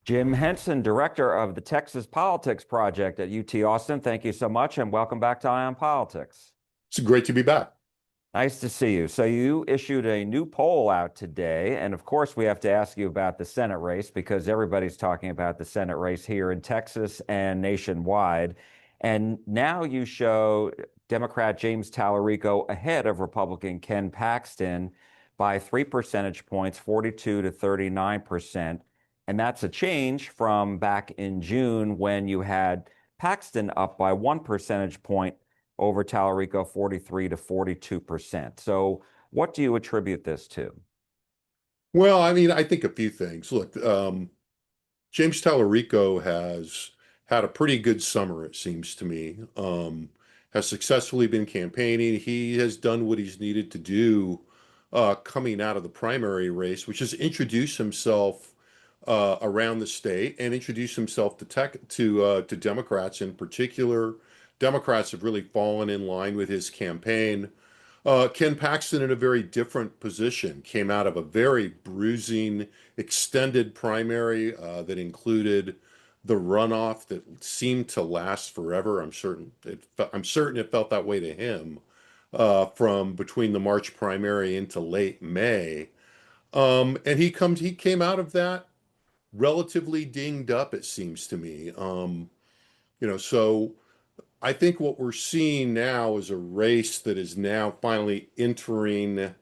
Jim Henson, director of the Texas Politics Project at UT Austin. Thank you so much and welcome back to Ion Politics. It's great to be back. Nice to see you. So you issued a new poll out today, and of course we have to ask you about the Senate race because everybody's talking about the Senate race here in Texas and nationwide. And now you show Democrat James Talarico ahead of Republican Ken Paxton by 3 percentage points, 42 to 39%. And that's a change from back in June when you had Paxton up by 1 percentage point over Talarico, 43 to 42%. So what do you attribute this to? Well, I mean, I think a few things. Look, James Talarico has had a pretty good summer, it seems to me. Has successfully been campaigning. He has done what he's needed to do coming out of the primary race, which is introduce himself around the state and introduce himself to Democrats in particular. Democrats have really fallen in line with his campaign. Ken Paxton in a very different position came out of a very bruising, extended primary that included the runoff that seemed to last forever. I'm certain it felt that way to him from between the March primary into late May. And he came out of that relatively dinged up, it seems to me. So I think what we're seeing now is a race that is now finally entering,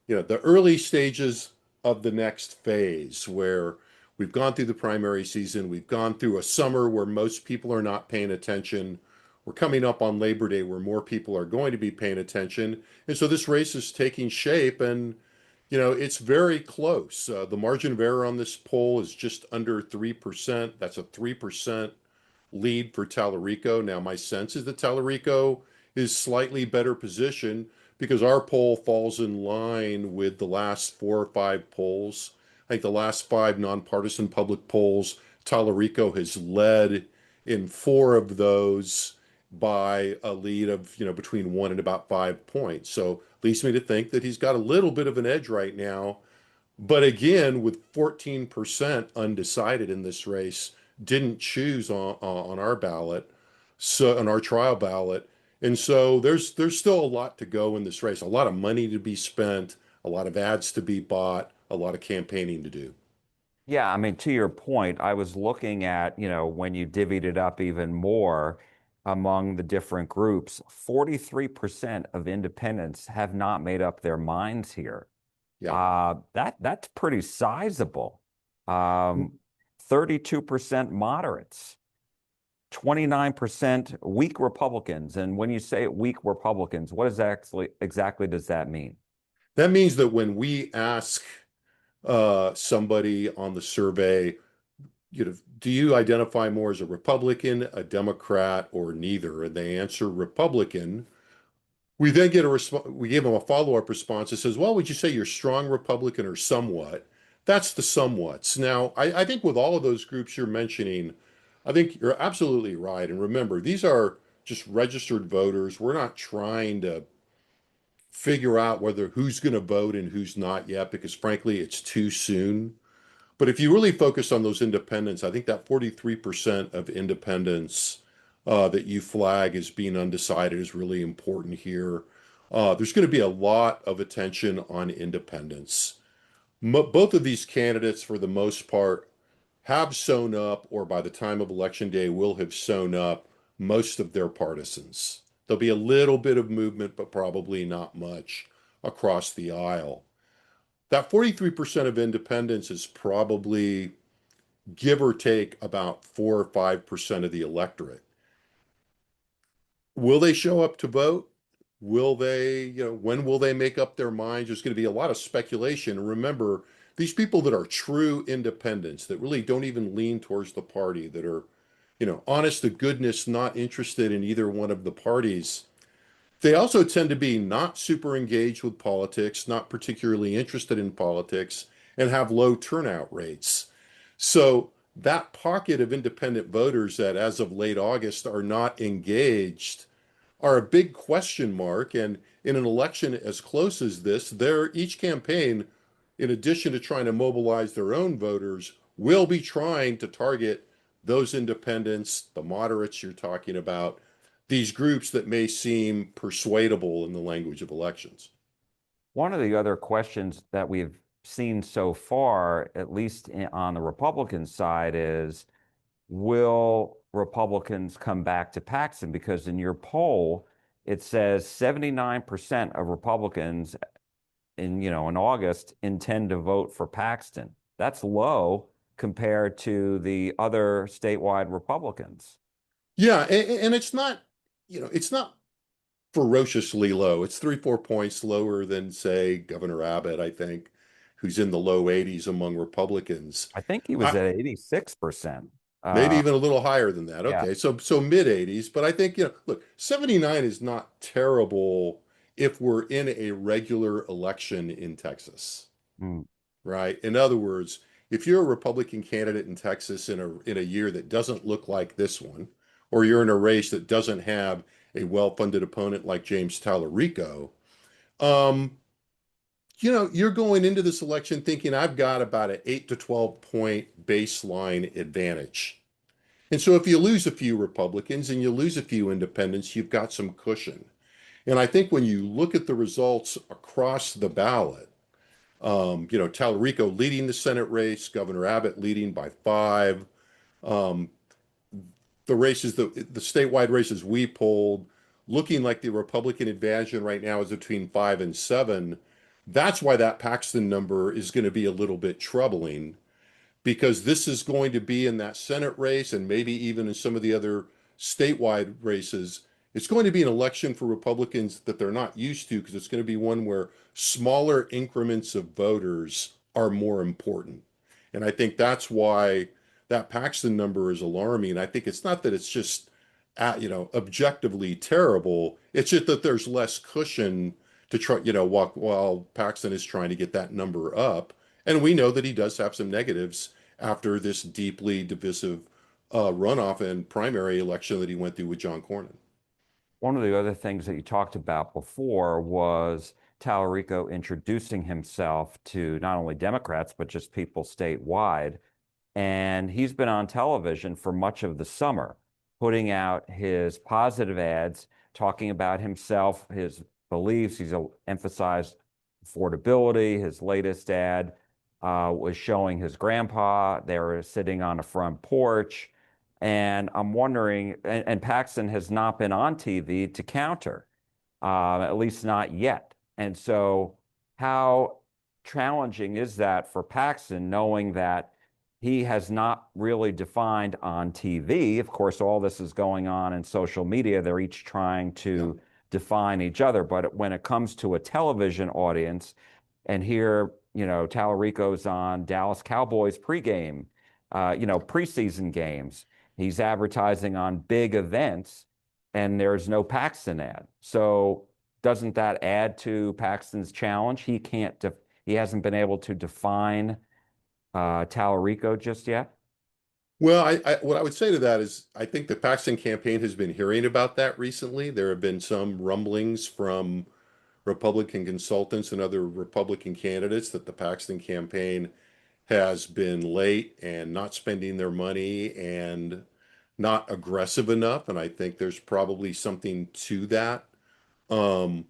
the early stages of the next phase where we've gone through the primary season, we've gone through a summer where most people are not paying attention. We're coming up on Labor Day where more people are going to be paying attention. And so this race is taking shape and, it's very close. The margin of error on this poll is just under 3%. That's a 3% lead for Talarico. Now, my sense is that Talarico is slightly better positioned because our poll falls in line with the last 4 or 5 polls. I think the last 5 nonpartisan public polls, Talarico has led in 4 of those by a lead of, between 1 and about 5 points. So leads me to think that he's got a little bit of an edge right now. But again, with 14% undecided in this race, didn't choose on our ballot, so on our trial ballot. And so there's still a lot to go in this race, a lot of money to be spent, a lot of ads to be bought, a lot of campaigning to do. Yeah, I mean, to your point, I was looking at, when you divvied it up even more among the different groups, 43% of independents have not made up their minds here. Yeah. That's pretty sizable. Um, 32% moderates, 29% weak Republicans. And when you say weak Republicans, what is exactly does that mean? That means that when we ask somebody on the survey, do you identify more as a Republican, a Democrat, or neither? And they answer Republican. We then get a response. We give them a follow-up response that says, "Well, would you say you're strong Republican or somewhat?" That's the somewhats. Now, I think with all of those groups you're mentioning, I think you're absolutely right. And remember, these are just registered voters. We're not trying to figure out whether who's going to vote and who's not yet, because frankly, it's too soon. But if you really focus on those independents, I think that 43% of independents that you flag as being undecided is really important here. There's going to be a lot of attention on independents. Both of these candidates, for the most part, have sewn up, or by the time of election day, will have sewn up most of their partisans. There'll be a little bit of movement, but probably not much across the aisle. That 43% of independents is probably, give or take, about 4 or 5% of the electorate. Will they show up to vote? Will they, when will they make up their minds? There's going to be a lot of speculation. And remember, these people that are true independents, that really don't even lean towards the party, that are, honest to goodness, not interested in either one of the parties, they also tend to be not super engaged with politics, not particularly interested in politics, and have low turnout rates. So that pocket of independent voters that, as of late August, are not engaged are a big question mark. And in an election as close as this, each campaign, in addition to trying to mobilize their own voters, will be trying to target those independents, the moderates you're talking about, these groups that may seem persuadable in the language of elections. One of the other questions that we've seen so far, at least on the Republican side, is will Republicans come back to Paxton? Because in your poll, it says 79% of Republicans in August intend to vote for Paxton. That's low compared to the other statewide Republicans. Yeah, and it's not, it's not ferociously low. It's 3, 4 points lower than, say, Governor Abbott, I think, who's in the low 80s among Republicans. I think he was I, at 86%. Maybe Uh, even a little higher than that. yeah. Okay, so mid 80s, but I think, look, 79 is not terrible if we're in a regular election in Texas, Mm. right? In other words, if you're a Republican candidate in Texas in a year that doesn't look like this one, or you're in a race that doesn't have a well-funded opponent like James Talarico, um, you're going into this election thinking I've got about an 8 to 12 point baseline advantage. And so if you lose a few Republicans and you lose a few independents, you've got some cushion. And I think when you look at the results across the ballot, Talarico leading the Senate race, Governor Abbott leading by 5, um, the races, the statewide races we polled, looking like the Republican advantage right now is between 5 and 7. That's why that Paxton number is going to be a little bit troubling because this is going to be in that Senate race and maybe even in some of the other statewide races. It's going to be an election for Republicans that they're not used to because it's going to be one where smaller increments of voters are more important. And I think that's why that Paxton number is alarming. I think it's not that it's just objectively terrible. It's just that there's less cushion to try, while Paxton is trying to get that number up. And we know that he does have some negatives after this deeply divisive runoff and primary election that he went through with John Cornyn. One of the other things that you talked about before was Talarico introducing himself to not only Democrats, but just people statewide. And he's been on television for much of the summer, putting out his positive ads, talking about himself, his beliefs. He's emphasized affordability. His latest ad was showing his grandpa. They were sitting on a front porch. And I'm wondering, and Paxton has not been on TV to counter, at least not yet. And so, how challenging is that for Paxton, knowing that he has not really defined on TV? Of course, all this is going on in social media. They're each trying Yeah. to define each other. But when it comes to a television audience, and here, Talarico's on Dallas Cowboys pregame, preseason games. He's advertising on big events, and there's no Paxton ad. So doesn't that add to Paxton's challenge? He hasn't been able to define Talarico just yet. Well, what I would say to that is I think the Paxton campaign has been hearing about that recently. There have been some rumblings from Republican consultants and other Republican candidates that the Paxton campaign has been late and not spending their money and not aggressive enough. And I think there's probably something to that. Um,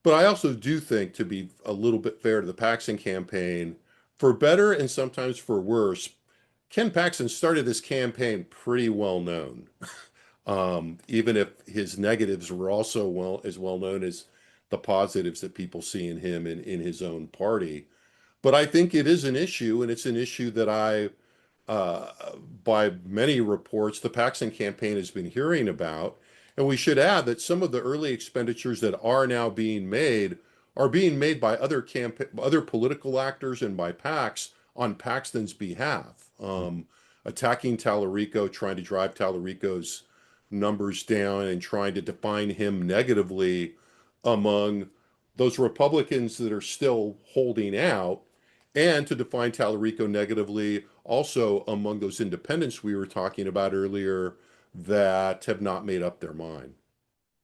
but I also do think, to be a little bit fair to the Paxton campaign, for better and sometimes for worse, Ken Paxton started this campaign pretty well known. Even if his negatives were also well known as the positives that people see in him and in his own party. But I think it is an issue, and it's an issue that uh, by many reports, the Paxton campaign has been hearing about. And we should add that some of the early expenditures that are now being made by other political actors and by PACs on Paxton's behalf. Attacking Talarico, trying to drive Talarico's numbers down and trying to define him negatively among those Republicans that are still holding out, and to define Talarico negatively also among those independents we were talking about earlier that have not made up their mind.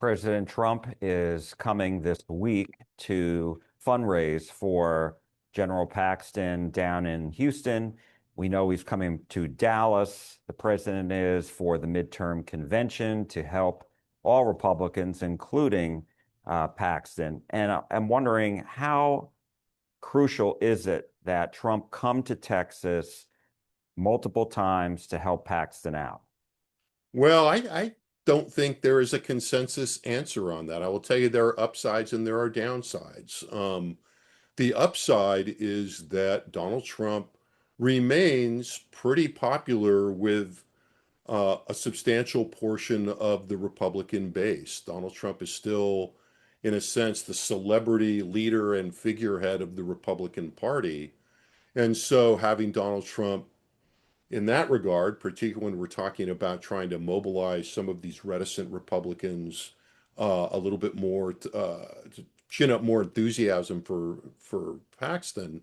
President Trump is coming this week to fundraise for General Paxton down in Houston. We know he's coming to Dallas, the president is, for the midterm convention to help all Republicans, including Paxton. And I'm wondering, how crucial is it that Trump come to Texas multiple times to help Paxton out? Well, I don't think there is a consensus answer on that. I will tell you there are upsides and there are downsides. The upside is that Donald Trump remains pretty popular with a substantial portion of the Republican base. Donald Trump is still, in a sense, the celebrity leader and figurehead of the Republican Party. And so having Donald Trump in that regard, particularly when we're talking about trying to mobilize some of these reticent Republicans a little bit more to chin up more enthusiasm for Paxton,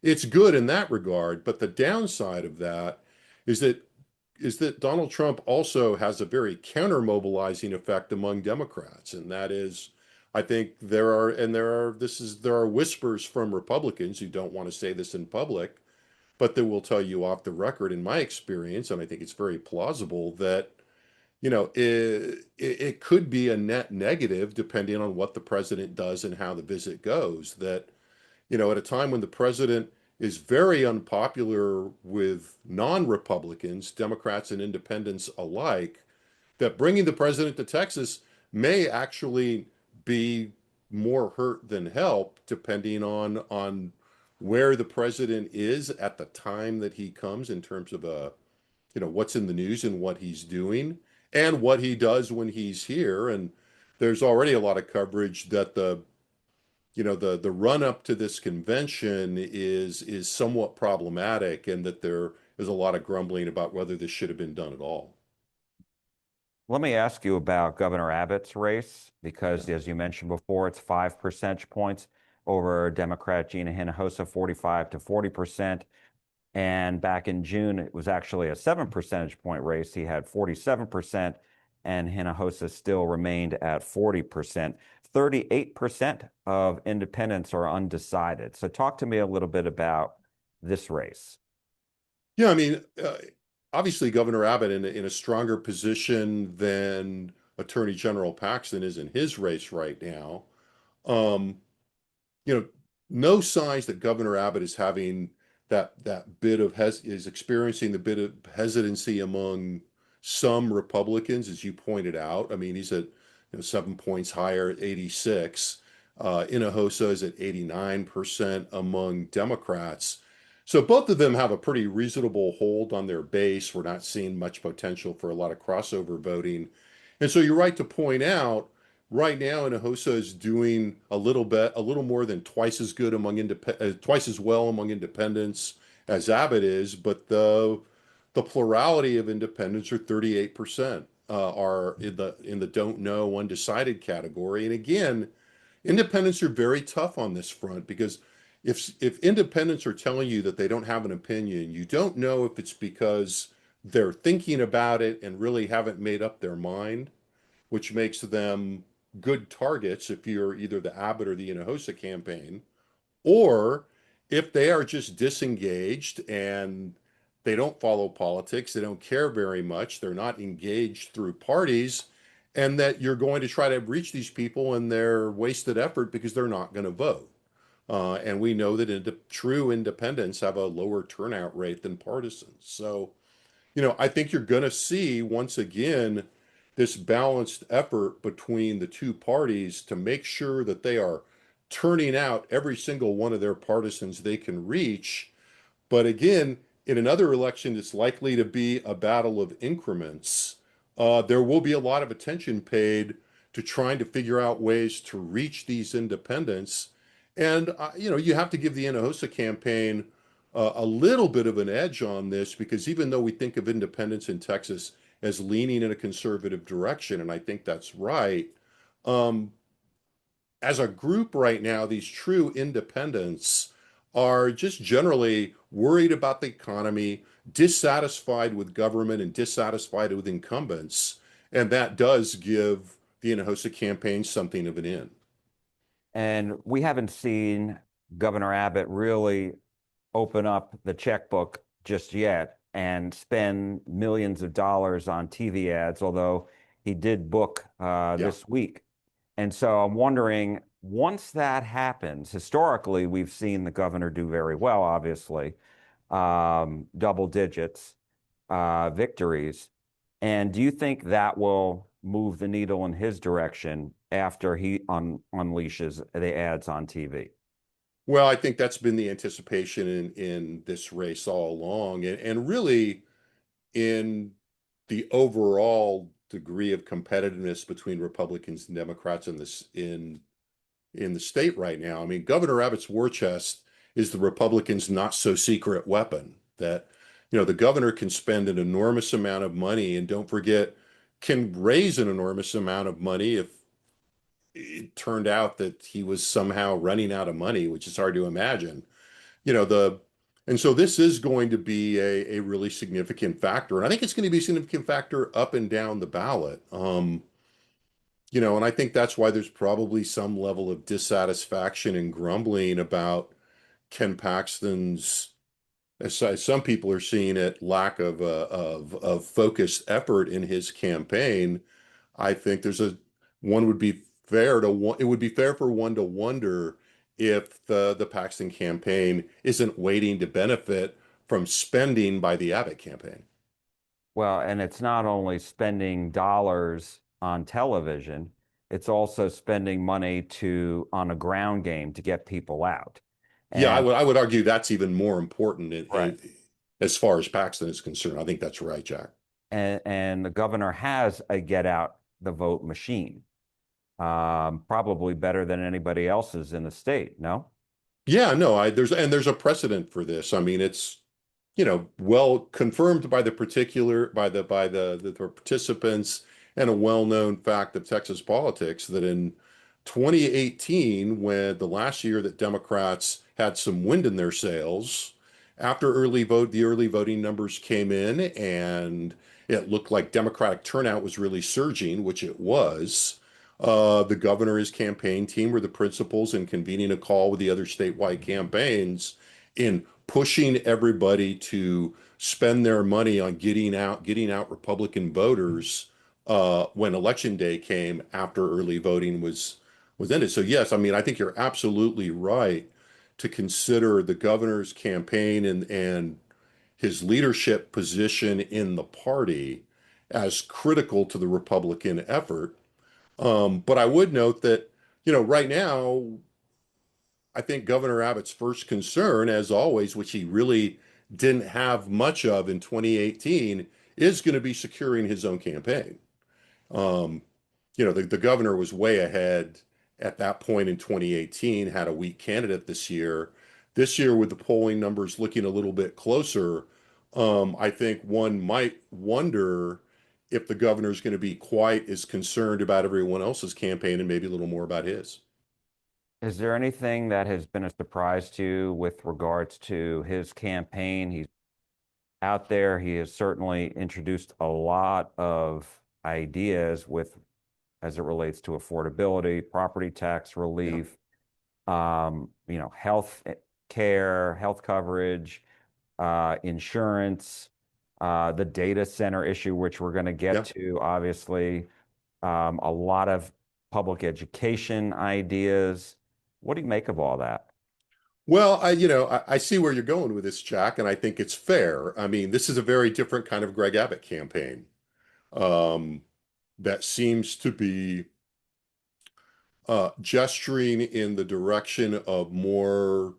it's good in that regard. But the downside of that is that Donald Trump also has a very counter-mobilizing effect among Democrats, and that is, I think there are whispers from Republicans who don't want to say this in public, but they will tell you off the record, in my experience, and I think it's very plausible that, it could be a net negative depending on what the president does and how the visit goes. That, at a time when the president is very unpopular with non-Republicans, Democrats and independents alike, that bringing the president to Texas may actually be more hurt than help, depending on where the president is at the time that he comes in terms of what's in the news and what he's doing and what he does when he's here. And there's already a lot of coverage that the run up to this convention is somewhat problematic, and that there is a lot of grumbling about whether this should have been done at all. Let me ask you about Governor Abbott's race, because Yeah. as you mentioned before, it's 5 percentage points over Democrat Gina Hinojosa, 45 to 40%. And back in June, it was actually a 7 percentage point race. He had 47%, and Hinojosa still remained at 40%. 38% of independents are undecided. So talk to me a little bit about this race. Yeah, I mean, obviously, Governor Abbott in a stronger position than Attorney General Paxton is in his race right now. Um, you know, no signs that Governor Abbott is having that bit of is experiencing the bit of hesitancy among some Republicans, as you pointed out. I mean, he's at 7 points higher at 86. Hinojosa is at 89% among Democrats. So both of them have a pretty reasonable hold on their base. We're not seeing much potential for a lot of crossover voting. And so you're right to point out, right now, Hinojosa is doing a little more than twice as good twice as well among independents as Abbott is, but the plurality of independents are 38%, are in the don't know undecided category. And again, independents are very tough on this front, because if independents are telling you that they don't have an opinion, you don't know if it's because they're thinking about it and really haven't made up their mind, which makes them good targets if you're either the Abbott or the Hinojosa campaign, or if they are just disengaged and they don't follow politics, they don't care very much, they're not engaged through parties, and that you're going to try to reach these people and they're wasted effort because they're not going to vote. And we know that true independents have a lower turnout rate than partisans. So, I think you're going to see once again this balanced effort between the two parties to make sure that they are turning out every single one of their partisans they can reach. But again, in another election that's likely to be a battle of increments, there will be a lot of attention paid to trying to figure out ways to reach these independents. And, you have to give the Hinojosa campaign a little bit of an edge on this, because even though we think of independents in Texas as leaning in a conservative direction, and I think that's right, um, as a group right now, these true independents are just generally worried about the economy, dissatisfied with government, and dissatisfied with incumbents. And that does give the Hinojosa campaign something of an in. And we haven't seen Governor Abbott really open up the checkbook just yet and spend millions of dollars on TV ads, although he did book Yeah. this week. And so I'm wondering, once that happens, historically, we've seen the governor do very well, obviously, double digits victories. And do you think that will move the needle in his direction after he unleashes the ads on TV? Well, I think that's been the anticipation in this race all along, and really in the overall degree of competitiveness between Republicans and Democrats in the state right now. I mean, Governor Abbott's war chest is the Republicans' not so secret weapon that, the governor can spend an enormous amount of money and don't forget, can raise an enormous amount of money if it turned out that he was somehow running out of money, which is hard to imagine. You know, the and so this is going to be a really significant factor. And I think it's going to be a significant factor up and down the ballot. And I think that's why there's probably some level of dissatisfaction and grumbling about Ken Paxton's, as some people are seeing it, lack of focused effort in his campaign. I think one would be it would be fair for one to wonder if the Paxton campaign isn't waiting to benefit from spending by the Abbott campaign. Well, and it's not only spending dollars on television, it's also spending money on a ground game to get people out. Yeah, I And would argue that's even more important right. as far as Paxton is concerned. I think that's right, Jack. And the governor has a get out the vote machine, probably better than anybody else's in the state, no? Yeah, no, there's a precedent for this. I mean, it's well confirmed by the participants, and a well-known fact of Texas politics that in 2018, when the last year that Democrats had some wind in their sails, after the early voting numbers came in and it looked like Democratic turnout was really surging, which it was. The governor, his campaign team were the principals in convening a call with the other statewide campaigns in pushing everybody to spend their money on getting out Republican voters when election day came after early voting was ended. So yes, I mean I think you're absolutely right to consider the governor's campaign and his leadership position in the party as critical to the Republican effort. But I would note that, right now, I think Governor Abbott's first concern, as always, which he really didn't have much of in 2018, is going to be securing his own campaign. Um, the governor was way ahead at that point in 2018, had a weak candidate this year. This year, with the polling numbers looking a little bit closer, I think one might wonder if the governor is going to be quite as concerned about everyone else's campaign and maybe a little more about his. Is there anything that has been a surprise to you with regards to his campaign? He's out there. He has certainly introduced a lot of ideas as it relates to affordability, property tax Yeah. relief, health care, health coverage, insurance, the data center issue, which we're going to get Yeah. to, obviously, a lot of public education ideas. What do you make of all that? Well, I see where you're going with this, Jack, and I think it's fair. I mean, this is a very different kind of Greg Abbott campaign um, that seems to be gesturing in the direction of more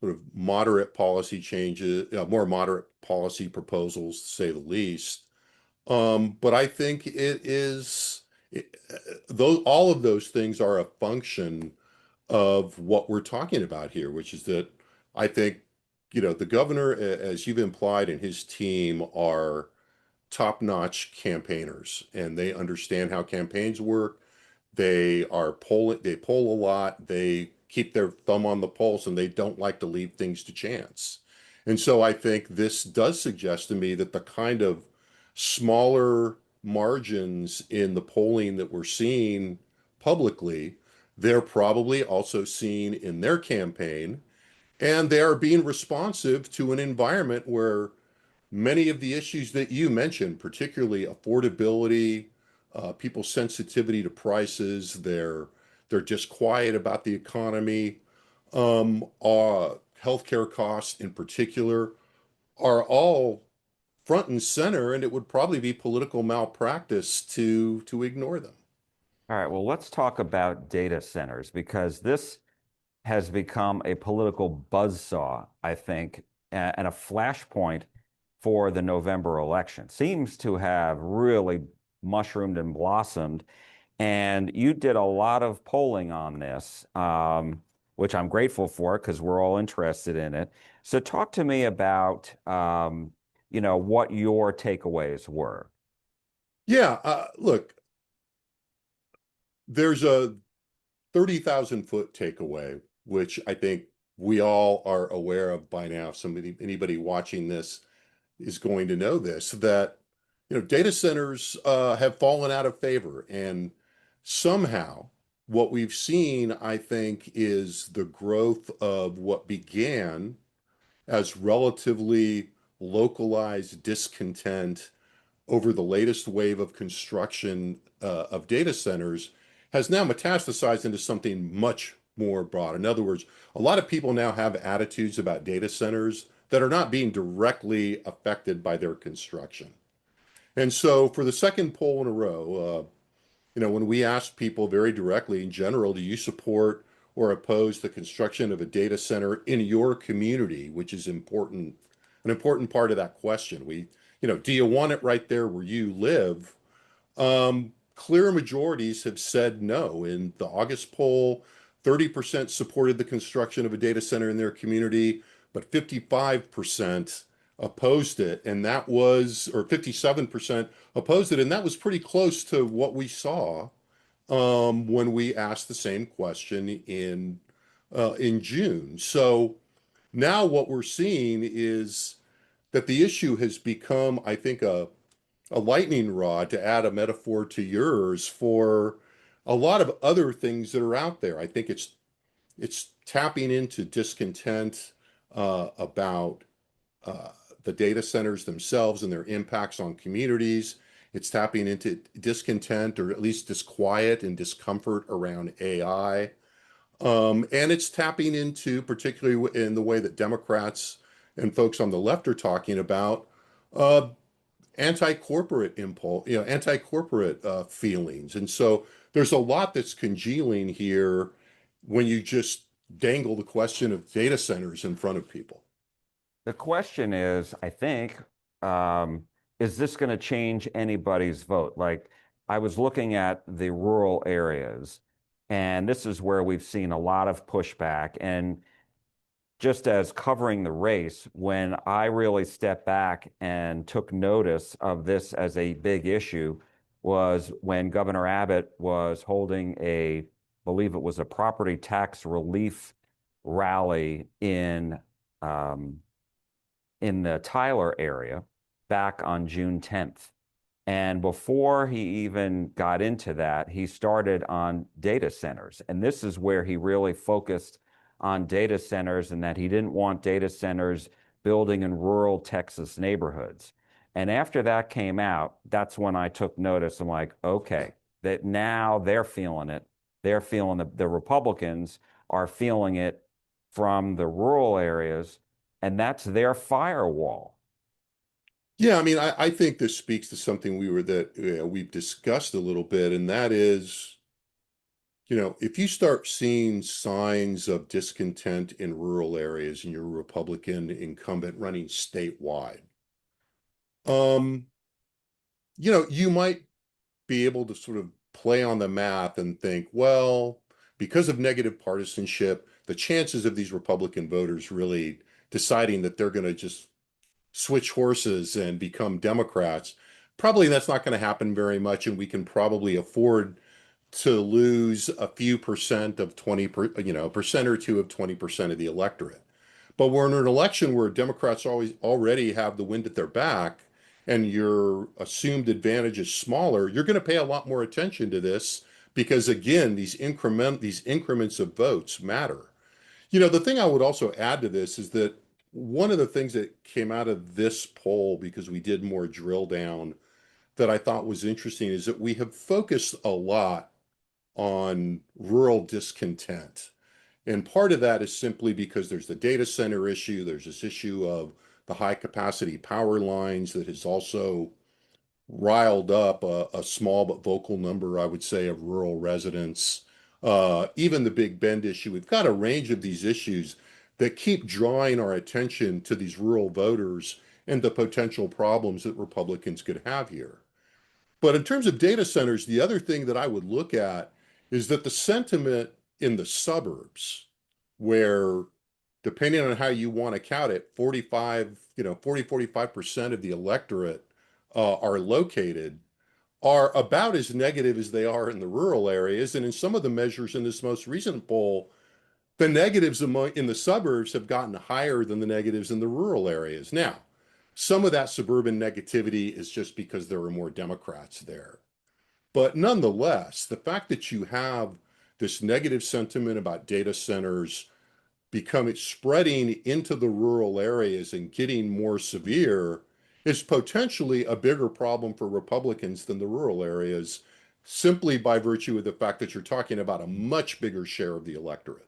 sort of moderate policy changes, more moderate policy proposals, to say the least. But I think those all of those things are a function of what we're talking about here, which is that I think, the governor, as you've implied, and his team are top-notch campaigners, and they understand how campaigns work. They poll a lot, they keep their thumb on the pulse, and they don't like to leave things to chance. And so I think this does suggest to me that the kind of smaller margins in the polling that we're seeing publicly, they're probably also seeing in their campaign, and they are being responsive to an environment where many of the issues that you mentioned, particularly affordability, people's sensitivity to prices, they're just quiet about the economy, healthcare costs in particular, are all front and center, and it would probably be political malpractice to ignore them. All right, well, let's talk about data centers because this has become a political buzzsaw, I think, and a flashpoint for the November election. Seems to have really mushroomed and blossomed. And you did a lot of polling on this, which I'm grateful for because we're all interested in it. So talk to me about, what your takeaways were. Yeah, look, there's a 30,000 foot takeaway, which I think we all are aware of by now. Anybody watching this is going to know this, that data centers have fallen out of favor. And somehow what we've seen, I think, is the growth of what began as relatively localized discontent over the latest wave of construction of data centers has now metastasized into something much more broad. In other words, a lot of people now have attitudes about data centers that are not being directly affected by their construction. And so, for the second poll in a row, when we asked people very directly in general, do you support or oppose the construction of a data center in your community, which is important, an important part of that question. Do you want it right there where you live? Clear majorities have said no. In the August poll, 30% supported the construction of a data center in their community, but 55% opposed it. And that was, or 57% opposed it. And that was pretty close to what we saw when we asked the same question in June. So now what we're seeing is that the issue has become, I think, a lightning rod, to add a metaphor to yours, for a lot of other things that are out there. I think it's tapping into discontent about uh, the data centers themselves and their impacts on communities. It's tapping into discontent, or at least disquiet and discomfort around AI. And it's tapping into, particularly in the way that Democrats and folks on the left are talking about, uh, anti-corporate impulse, anti-corporate feelings. And so there's a lot that's congealing here when you just dangle the question of data centers in front of people. The question is, I think, is this going to change anybody's vote? Like, I was looking at the rural areas, and this is where we've seen a lot of pushback. And just as covering the race, when I really stepped back and took notice of this as a big issue, was when Governor Abbott was holding believe it was a property tax relief rally um, in the Tyler area back on June 10th. And before he even got into that, he started on data centers. And this is where he really focused on data centers, and that he didn't want data centers building in rural Texas neighborhoods. And after that came out, that's when I took notice. I'm like, okay, that now they're feeling it. They're feeling the Republicans are feeling it from the rural areas, and that's their firewall. Yeah, I mean, I think this speaks to something we've discussed a little bit, and that is, if you start seeing signs of discontent in rural areas and you're a Republican incumbent running statewide, um, you might be able to sort of play on the math and think, well, because of negative partisanship, the chances of these Republican voters really deciding that they're going to just switch horses and become Democrats, probably that's not going to happen very much, and we can probably afford to lose a few percent of a percent or two of 20% of the electorate. But we're in an election where Democrats already have the wind at their back, and your assumed advantage is smaller. You're going to pay a lot more attention to this because, again, these increments of votes matter. The thing I would also add to this is that one of the things that came out of this poll, because we did more drill down, that I thought was interesting is that we have focused a lot on rural discontent. And part of that is simply because there's the data center issue, there's this issue of the high capacity power lines that has also riled up a small but vocal number, I would say, of rural residents. Even the Big Bend issue, we've got a range of these issues that keep drawing our attention to these rural voters and the potential problems that Republicans could have here. But in terms of data centers, the other thing that I would look at is that the sentiment in the suburbs, where depending on how you want to count it, 45% of the electorate are located, are about as negative as they are in the rural areas. And in some of the measures in this most recent poll, the negatives in the suburbs have gotten higher than the negatives in the rural areas. Now, some of that suburban negativity is just because there are more Democrats there. But nonetheless, the fact that you have this negative sentiment about data centers becoming spreading into the rural areas and getting more severe is potentially a bigger problem for Republicans than the rural areas, simply by virtue of the fact that you're talking about a much bigger share of the electorate.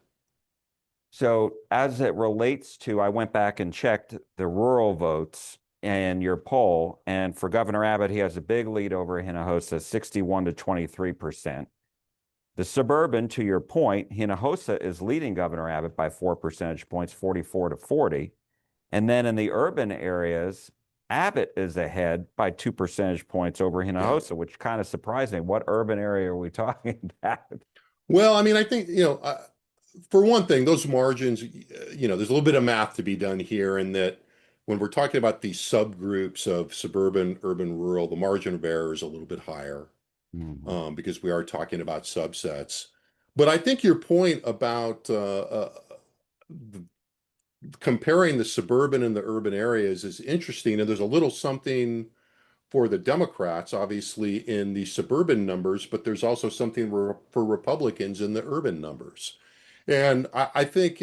So as it relates to, I went back and checked the rural votes in your poll, and for Governor Abbott, he has a big lead over Hinojosa, 61 to 23%. The suburban, to your point, Hinojosa is leading Governor Abbott by 4 percentage points, 44 to 40. And then in the urban areas, Abbott is ahead by 2 percentage points over Yeah. Hinojosa, which kind of surprised me. What urban area are we talking about? Well, I mean, I think, for one thing, those margins, there's a little bit of math to be done here in that when we're talking about these subgroups of suburban, urban, rural, the margin of error is a little bit higher, Mhm. because we are talking about subsets. But I think your point about comparing the suburban and the urban areas is interesting. And there's a little something for the Democrats, obviously, in the suburban numbers, but there's also something for Republicans in the urban numbers. And I think,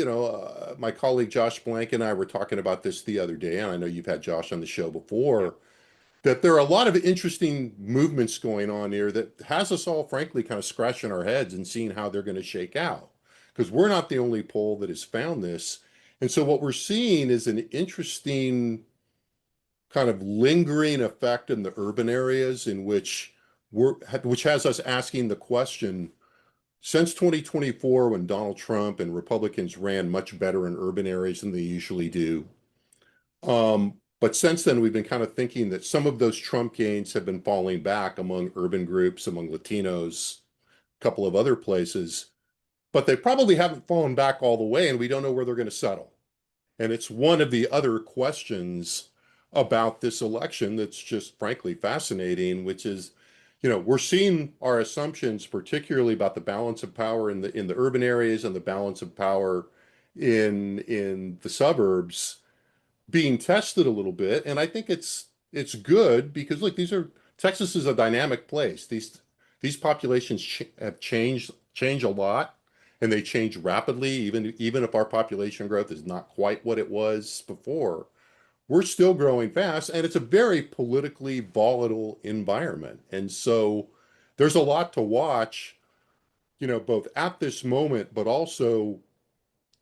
my colleague Josh Blank and I were talking about this the other day, and I know you've had Josh on the show Yeah. before, that there are a lot of interesting movements going on here that has us all, frankly, kind of scratching our heads and seeing how they're going to shake out. Because we're not the only poll that has found this. And so what we're seeing is an interesting kind of lingering effect in the urban areas in which has us asking the question, since 2024, when Donald Trump and Republicans ran much better in urban areas than they usually do. But since then, we've been kind of thinking that some of those Trump gains have been falling back among urban groups, among Latinos, a couple of other places, but they probably haven't fallen back all the way, and we don't know where they're going to settle. And it's one of the other questions about this election that's just frankly fascinating, which is, we're seeing our assumptions, particularly about the balance of power in the urban areas and the balance of power in the suburbs being tested a little bit. And I think it's good because look, Texas is a dynamic place. These populations have change a lot, and they change rapidly. Even if our population growth is not quite what it was before, we're still growing fast, and it's a very politically volatile environment. And so there's a lot to watch, both at this moment, but also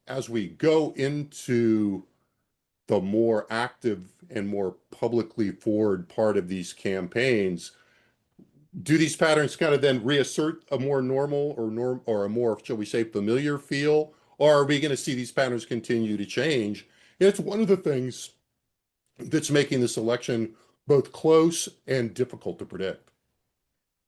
as we go into the more active and more publicly forward part of these campaigns. Do these patterns kind of then reassert a more normal or a more, shall we say, familiar feel? Or are we going to see these patterns continue to change? And it's one of the things that's making this election both close and difficult to predict.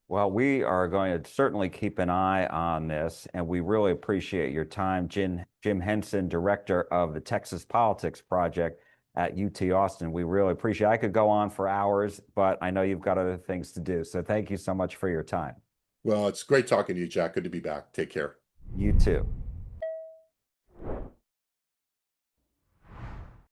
Well, we are going to certainly keep an eye on this, and we really appreciate your time. Jim Henson, director of the Texas Politics Project at UT Austin. We really appreciate it. I could go on for hours, but I know you've got other things to do. So thank you so much for your time. Well, it's great talking to you, Jack. Good to be back. Take care. You too.